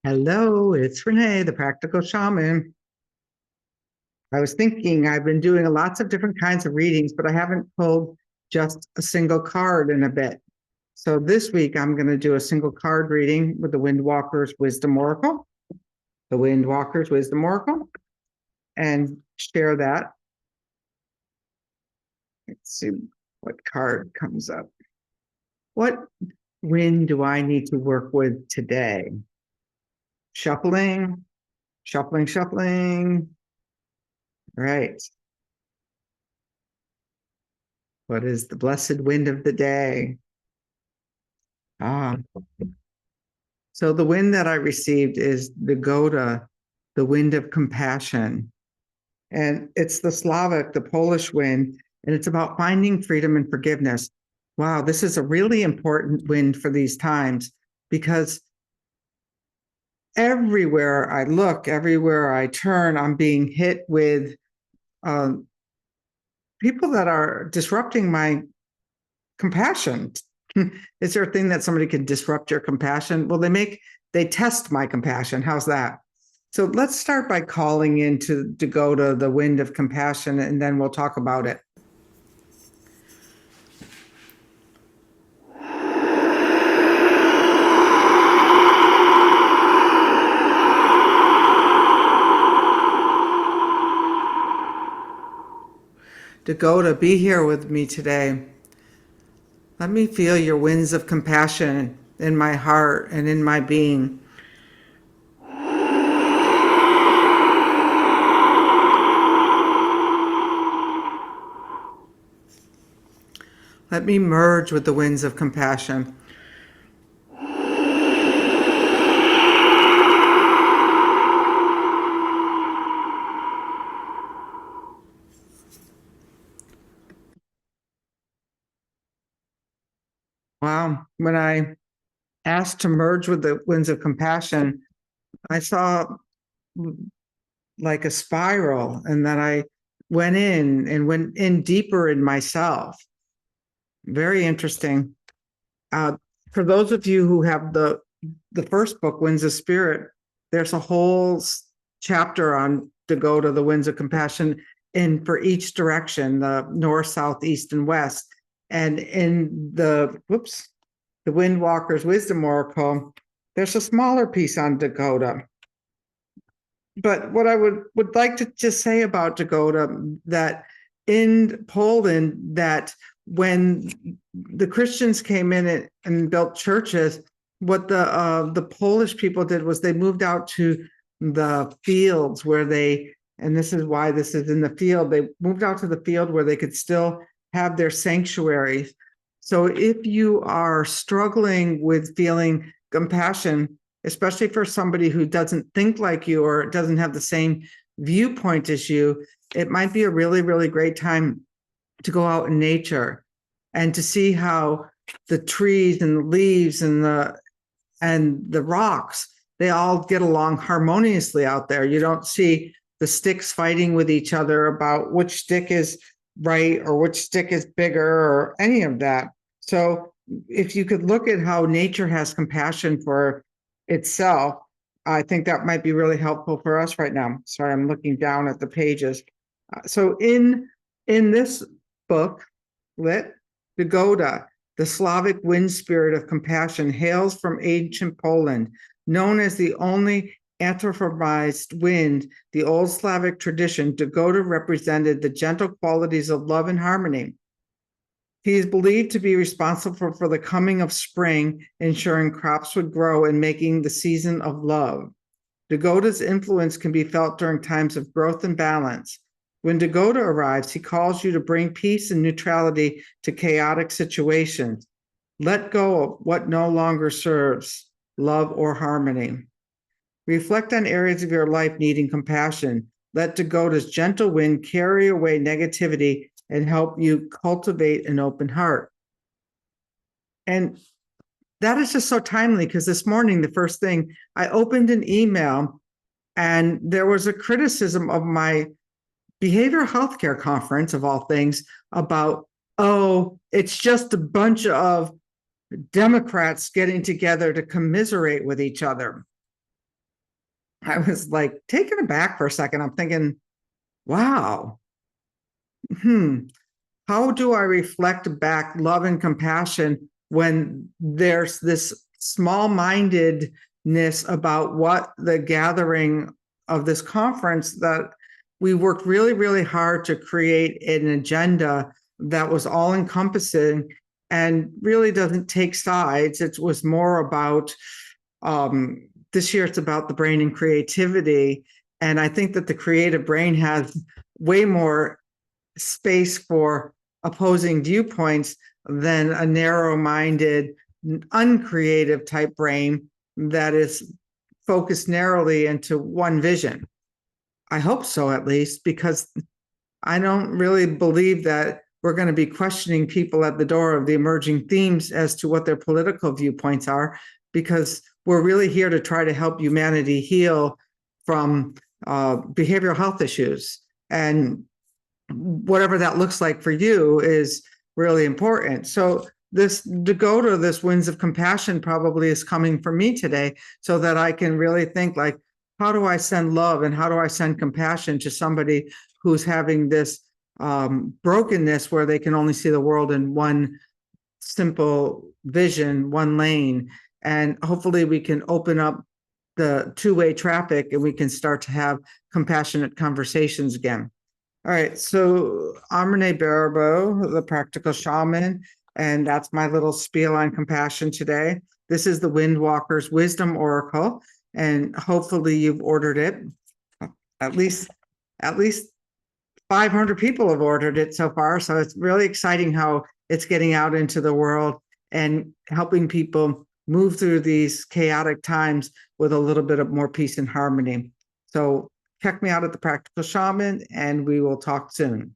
Hello, it's Renee, the practical shaman. I was thinking I've been doing lots of different kinds of readings, but I haven't pulled just a single card in a bit. So this week I'm going to do a single card reading with the Windwalker's Wisdom Oracle, the Windwalker's Wisdom Oracle, and share that. Let's see what card comes up. What wind do I need to work with today? Shuffling, shuffling, shuffling. Right. What is the blessed wind of the day? Ah, so the wind that I received is Dogoda, the wind of compassion. And it's the Slavic, the Polish wind, and it's about finding freedom and forgiveness. Wow, this is a really important wind for these times because everywhere I look, everywhere I turn, I'm being hit with people that are disrupting my compassion. Is there a thing that somebody can disrupt your compassion? Well, they test my compassion. How's that? So let's start by calling into Dogoda, the wind of compassion, and then we'll talk about it. Dogoda, be here with me today. Let me feel your winds of compassion in my heart and in my being. Let me merge with the winds of compassion. Wow. When I asked to merge with the winds of compassion, I saw like a spiral, and then I went in deeper in myself. Very interesting. For those of you who have the first book, Winds of Spirit, there's a whole chapter on Dogoda, the Winds of Compassion, and for each direction, the north, south, east, and west. And in the Windwalker's Wisdom Oracle, there's a smaller piece on Dogoda. But what I would like to just say about Dogoda, that in Poland, that when the Christians came in and built churches, what the Polish people did was they moved out to the fields where and this is why this is in the field, they moved out to the field where they could still have their sanctuaries. So if you are struggling with feeling compassion, especially for somebody who doesn't think like you or doesn't have the same viewpoint as you, it might be a really, really great time to go out in nature and to see how the trees and the leaves and the rocks, they all get along harmoniously out there. You don't see the sticks fighting with each other about which stick is right or which stick is bigger or any of that. So if you could look at how nature has compassion for itself, I think that might be really helpful for us right now. Sorry, I'm looking down at the pages. So in this book, Lit, Dogoda, the Slavic wind spirit of compassion, hails from ancient Poland, known as the only anthropomorphized wind. The old Slavic tradition, Dogoda represented the gentle qualities of love and harmony. He is believed to be responsible for the coming of spring, ensuring crops would grow and making the season of love. Dogoda's influence can be felt during times of growth and balance. When Dogoda arrives, he calls you to bring peace and neutrality to chaotic situations. Let go of what no longer serves love or harmony. Reflect on areas of your life needing compassion. Let Dogoda's gentle wind carry away negativity and help you cultivate an open heart. And that is just so timely because this morning, the first thing, I opened an email and there was a criticism of my behavioral healthcare conference, of all things, about, oh, it's just a bunch of Democrats getting together to commiserate with each other. I was like taken aback for a second. I'm thinking, wow, hmm, how do I reflect back love and compassion when there's this small mindedness about what the gathering of this conference that we worked really, really hard to create an agenda that was all encompassing and really doesn't take sides. It was more about this year, it's about the brain and creativity. And I think that the creative brain has way more space for opposing viewpoints than a narrow-minded, uncreative type brain that is focused narrowly into one vision. I hope so, at least, because I don't really believe that we're going to be questioning people at the door of the emerging themes as to what their political viewpoints are, because we're really here to try to help humanity heal from behavioral health issues. And whatever that looks like for you is really important. So this Dogoda, this winds of compassion probably is coming for me today so that I can really think like, how do I send love and how do I send compassion to somebody who's having this brokenness where they can only see the world in one simple vision, one lane. And hopefully we can open up the two-way traffic and we can start to have compassionate conversations again. All right, so I'm Renee Baribeau, the practical shaman, and that's my little spiel on compassion today. This is the Windwalker's Wisdom Oracle, and hopefully you've ordered it. At least 500 people have ordered it so far, so it's really exciting how it's getting out into the world and helping people move through these chaotic times with a little bit of more peace and harmony. So check me out at the Practical Shaman, and we will talk soon.